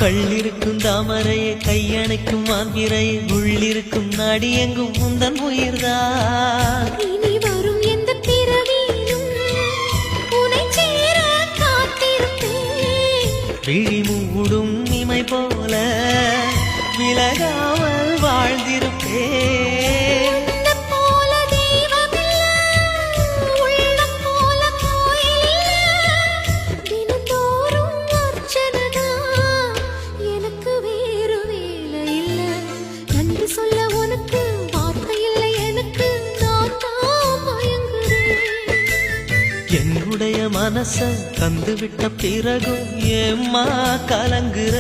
கள்ளிருக்கும் தாமரையை கையணைக்கும் மாந்திரையை உள்ளிருக்கும் நாடி எங்கும் முந்தன் உயிர்தான். இனி வரும் எந்த பிறவியிலும் உனை சேர காத்திருப்பேன். விழி மூடும் இமை போல விலகாமல் வாழ்ந்திருப்பேன். என்னுடைய மனச தந்து விட்ட பிறகும் ஏம்மா கலங்குற?